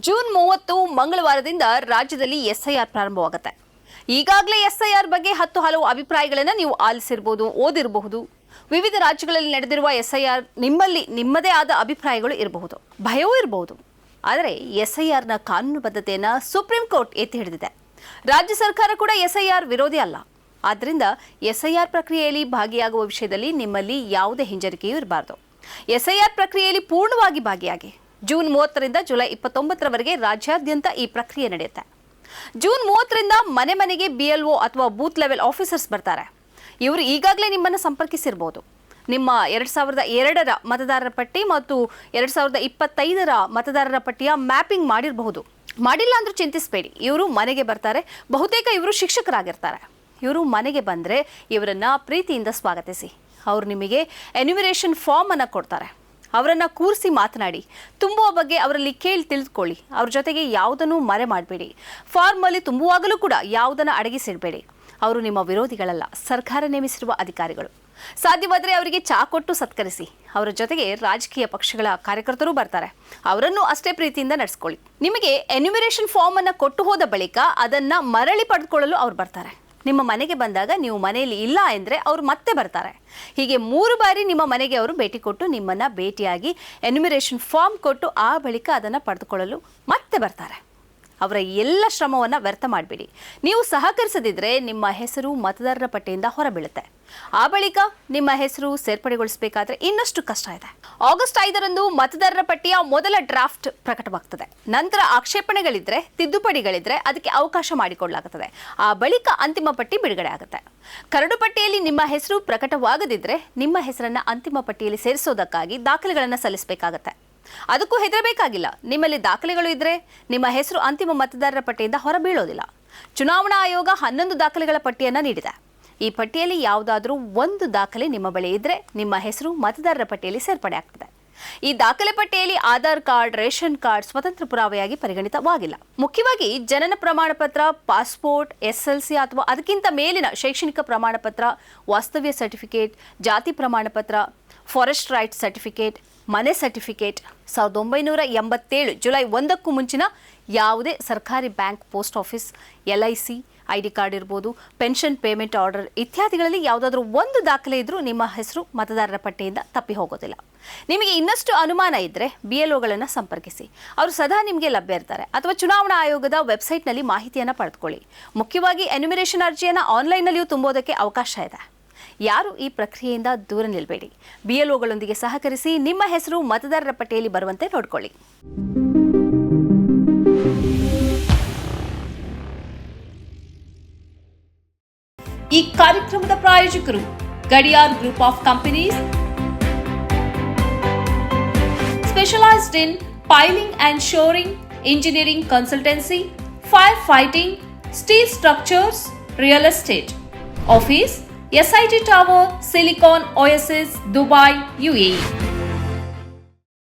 June 30 ಮಂಗಳವಾರದಿಂದ ರಾಜ್ಯದಲ್ಲಿ SIR ಪ್ರಾರಂಭವಾಗುತ್ತೆ. ಈಗಾಗಲೇ SIR ಬಗ್ಗೆ ಹಲವು ಅಭಿಪ್ರಾಯಗಳನ್ನು ನೀವು ಆಲಿಸಿರಬಹುದು, ಓದಿರಬಹುದು. ವಿವಿಧ ರಾಜ್ಯಗಳಲ್ಲಿ ನಡೆದಿರುವ ಎಸ್ಐಆರ್ ನಿಮ್ಮಲ್ಲಿ ನಿಮ್ಮದೇ ಆದ ಅಭಿಪ್ರಾಯಗಳು ಇರಬಹುದು, ಭಯವೂ ಇರಬಹುದು. ಆದರೆ ಎಸ್ಐಆರ್ನ ಕಾನೂನುಬದ್ಧತೆಯನ್ನು ಸುಪ್ರೀಂ ಕೋರ್ಟ್ ಎತ್ತಿ ಹಿಡಿದಿದೆ. ರಾಜ್ಯ ಸರ್ಕಾರ ಕೂಡ ಎಸ್ಐಆರ್ ವಿರೋಧಿ ಅಲ್ಲ. ಆದ್ದರಿಂದ ಎಸ್ಐಆರ್ ಪ್ರಕ್ರಿಯೆಯಲ್ಲಿ ಭಾಗಿಯಾಗುವ ವಿಷಯದಲ್ಲಿ ನಿಮ್ಮಲ್ಲಿ ಯಾವುದೇ ಹಿಂಜರಿಕೆಯೂ ಇರಬಾರದು. ಎಸ್ಐಆರ್ ಪ್ರಕ್ರಿಯೆಯಲ್ಲಿ ಪೂರ್ಣವಾಗಿ ಭಾಗಿಯಾಗಿ ಜೂನ್ 30ರಿಂದ ಜುಲೈ 29ರವರೆಗೆ ರಾಜ್ಯಾದ್ಯಂತ ಈ ಪ್ರಕ್ರಿಯೆ ನಡೆಯುತ್ತೆ. ಜೂನ್ 30ರಿಂದ ಮನೆ ಮನೆಗೆ BLO ಅಥವಾ ಬೂತ್ ಲೆವೆಲ್ ಆಫೀಸರ್ಸ್ ಬರ್ತಾರೆ. ಇವರು ಈಗಾಗಲೇ ನಿಮ್ಮನ್ನು ಸಂಪರ್ಕಿಸಿರಬಹುದು. ನಿಮ್ಮ 2002ರ ಮತದಾರರ ಪಟ್ಟಿ ಮತ್ತು 2025ರ ಮತದಾರರ ಪಟ್ಟಿಯ ಮ್ಯಾಪಿಂಗ್ ಮಾಡಿರಬಹುದು. ಮಾಡಿಲ್ಲ ಅಂದ್ರೂ ಚಿಂತಿಸಬೇಡಿ, ಇವರು ಮನೆಗೆ ಬರ್ತಾರೆ. ಬಹುತೇಕ ಇವರು ಶಿಕ್ಷಕರಾಗಿರ್ತಾರೆ. ಇವರು ಮನೆಗೆ ಬಂದರೆ ಇವರನ್ನ ಪ್ರೀತಿಯಿಂದ ಸ್ವಾಗತಿಸಿ. ಅವರು ನಿಮಗೆ ಎನ್ಯುಮರೇಷನ್ ಫಾರ್ಮ್ ಅನ್ನು ಕೊಡ್ತಾರೆ. ಅವರನ್ನು ಕೂರಿಸಿ ಮಾತನಾಡಿ, ತುಂಬುವ ಬಗ್ಗೆ ಅವರಲ್ಲಿ ಕೇಳಿ ತಿಳಿದುಕೊಳ್ಳಿ. ಅವ್ರ ಜೊತೆಗೆ ಯಾವುದನ್ನು ಮರೆ ಮಾಡಬೇಡಿ. ಫಾರ್ಮಲ್ಲಿ ತುಂಬುವಾಗಲೂ ಕೂಡ ಯಾವುದನ್ನು ಅಡಗಿಸಿಡಬೇಡಿ. ಅವರು ನಿಮ್ಮ ವಿರೋಧಿಗಳಲ್ಲ, ಸರ್ಕಾರ ನೇಮಿಸಿರುವ ಅಧಿಕಾರಿಗಳು. ಸಾಧ್ಯವಾದರೆ ಅವರಿಗೆ ಚಾ ಕೊಟ್ಟು ಸತ್ಕರಿಸಿ. ಅವರ ಜೊತೆಗೆ ರಾಜಕೀಯ ಪಕ್ಷಗಳ ಕಾರ್ಯಕರ್ತರು ಬರ್ತಾರೆ. ಅವರನ್ನು ಅಷ್ಟೇ ಪ್ರೀತಿಯಿಂದ ನಡೆಸ್ಕೊಳ್ಳಿ. ನಿಮಗೆ ಎನ್ಯುಮರೇಷನ್ ಫಾರ್ಮ್ ಅನ್ನು ಕೊಟ್ಟು ಹೋದ ಬಳಿಕ ಅದನ್ನು ಮರಳಿ ಪಡೆದುಕೊಳ್ಳಲು ಅವ್ರು ಬರ್ತಾರೆ. ನಿಮ್ಮ ಮನೆಗೆ ಬಂದಾಗ ನೀವು ಮನೆಯಲ್ಲಿ ಇಲ್ಲ ಎಂದರೆ ಅವರು ಮತ್ತೆ ಬರ್ತಾರೆ. ಹೀಗೆ 3 ಬಾರಿ ನಿಮ್ಮ ಮನೆಗೆ ಅವರು ಭೇಟಿ ಕೊಟ್ಟು ನಿಮ್ಮನ್ನು ಭೇಟಿಯಾಗಿ ಎನ್ಯುಮರೇಷನ್ ಫಾರ್ಮ್ ಕೊಟ್ಟು ಆ ಬಳಿಕ ಅದನ್ನು ಪಡೆದುಕೊಳ್ಳಲು ಮತ್ತೆ ಬರ್ತಾರೆ. ಅವರ ಎಲ್ಲ ಶ್ರಮವನ್ನು ವ್ಯರ್ಥ ಮಾಡಬೇಡಿ. ನೀವು ಸಹಕರಿಸದಿದ್ದರೆ ನಿಮ್ಮ ಹೆಸರು ಮತದಾರರ ಪಟ್ಟಿಯಿಂದ ಹೊರಬೀಳುತ್ತೆ. ಆ ಬಳಿಕ ನಿಮ್ಮ ಹೆಸರು ಸೇರ್ಪಡೆಗೊಳಿಸಬೇಕಾದ್ರೆ ಇನ್ನಷ್ಟು ಕಷ್ಟ ಇದೆ. ಆಗಸ್ಟ್ 5ರಂದು ಮತದಾರರ ಪಟ್ಟಿಯ ಮೊದಲ ಡ್ರಾಫ್ಟ್ ಪ್ರಕಟವಾಗ್ತದೆ. ನಂತರ ಆಕ್ಷೇಪಣೆಗಳಿದ್ರೆ, ತಿದ್ದುಪಡಿಗಳಿದ್ರೆ ಅದಕ್ಕೆ ಅವಕಾಶ ಮಾಡಿಕೊಳ್ಳಲಾಗುತ್ತದೆ. ಆ ಬಳಿಕ ಅಂತಿಮ ಪಟ್ಟಿ ಬಿಡುಗಡೆ ಆಗುತ್ತೆ. ಕರಡು ಪಟ್ಟಿಯಲ್ಲಿ ನಿಮ್ಮ ಹೆಸರು ಪ್ರಕಟವಾಗದಿದ್ದರೆ ನಿಮ್ಮ ಹೆಸರನ್ನು ಅಂತಿಮ ಪಟ್ಟಿಯಲ್ಲಿ ಸೇರಿಸೋದಕ್ಕಾಗಿ ದಾಖಲೆಗಳನ್ನು ಸಲ್ಲಿಸಬೇಕಾಗತ್ತೆ. ಅದಕ್ಕೂ ಹೆದರಬೇಕಾಗಿಲ್ಲ. ನಿಮ್ಮಲ್ಲಿ ದಾಖಲೆಗಳು ಇದ್ರೆ ನಿಮ್ಮ ಹೆಸರು ಅಂತಿಮ ಮತದಾರರ ಪಟ್ಟಿಯಿಂದ ಹೊರಬೀಳೋದಿಲ್ಲ. ಚುನಾವಣಾ ಆಯೋಗ 11 ದಾಖಲೆಗಳ ಪಟ್ಟಿಯನ್ನು ನೀಡಿದೆ. ಈ ಪಟ್ಟಿಯಲ್ಲಿ ಯಾವುದಾದ್ರೂ ಒಂದು ದಾಖಲೆ ನಿಮ್ಮ ಬಳಿ ಇದ್ರೆ ನಿಮ್ಮ ಹೆಸರು ಮತದಾರರ ಪಟ್ಟಿಯಲ್ಲಿ ಸೇರ್ಪಡೆ ಆಗ್ತದೆ. ಈ ದಾಖಲೆ ಪಟ್ಟಿಯಲ್ಲಿ ಆಧಾರ್ ಕಾರ್ಡ್, ರೇಷನ್ ಕಾರ್ಡ್ ಸ್ವತಂತ್ರ ಪುರಾವೆಯಾಗಿ ಪರಿಗಣಿತವಾಗಿಲ್ಲ. ಮುಖ್ಯವಾಗಿ ಜನನ ಪ್ರಮಾಣ ಪತ್ರ, ಪಾಸ್ಪೋರ್ಟ್, SLC ಅಥವಾ ಅದಕ್ಕಿಂತ ಮೇಲಿನ ಶೈಕ್ಷಣಿಕ ಪ್ರಮಾಣ ಪತ್ರ, ವಾಸ್ತವ್ಯ ಸರ್ಟಿಫಿಕೇಟ್, ಜಾತಿ ಪ್ರಮಾಣ ಪತ್ರ, ಫಾರೆಸ್ಟ್ ರೈಟ್ ಸರ್ಟಿಫಿಕೇಟ್, ಮನೆ ಸರ್ಟಿಫಿಕೇಟ್, 1987 ಜುಲೈ 1ಕ್ಕೂ ಮುಂಚಿನ ಯಾವುದೇ ಸರ್ಕಾರಿ bank, post office, LIC, ID card ಇರ್ಬೋದು, ಪೆನ್ಷನ್ ಪೇಮೆಂಟ್ ಆರ್ಡರ್ ಇತ್ಯಾದಿಗಳಲ್ಲಿ ಯಾವುದಾದ್ರೂ ಒಂದು ದಾಖಲೆ ಇದ್ರೂ ನಿಮ್ಮ ಹೆಸರು ಮತದಾರರ ಪಟ್ಟಿಯಿಂದ ತಪ್ಪಿ ಹೋಗೋದಿಲ್ಲ. ನಿಮಗೆ ಇನ್ನಷ್ಟು ಅನುಮಾನ ಇದ್ದರೆ BLOಗಳನ್ನು ಸಂಪರ್ಕಿಸಿ. ಅವರು ಸದಾ ನಿಮಗೆ ಲಭ್ಯ ಇರ್ತಾರೆ. ಅಥವಾ ಚುನಾವಣಾ ಆಯೋಗದ ವೆಬ್ಸೈಟ್ನಲ್ಲಿ ಮಾಹಿತಿಯನ್ನು ಪಡೆದುಕೊಳ್ಳಿ. ಮುಖ್ಯವಾಗಿ ಎನ್ಯುಮರೇಷನ್ ಅರ್ಜಿಯನ್ನು ಆನ್ಲೈನ್ನಲ್ಲಿಯೂ ತುಂಬೋದಕ್ಕೆ ಅವಕಾಶ ಇದೆ. ಯಾರು ಈ ಪ್ರಕ್ರಿಯೆಯಿಂದ ದೂರ ನಿಲ್ಲಬೇಡಿ. BLOಗಳೊಂದಿಗೆ ಸಹಕರಿಸಿ ನಿಮ್ಮ ಹೆಸರು ಮತದಾರರ ಪಟ್ಟಿಯಲ್ಲಿ ಬರುವಂತೆ ನೋಡಿಕೊಳ್ಳಿ. ಈ ಕಾರ್ಯಕ್ರಮದ ಪ್ರಾಯೋಜಕರು Gadiyar group of companies, specialised in piling and shoring, engineering consultancy, fire fighting, steel structures, real estate. Office SIT Tower, Silicon Oasis, Dubai, UAE.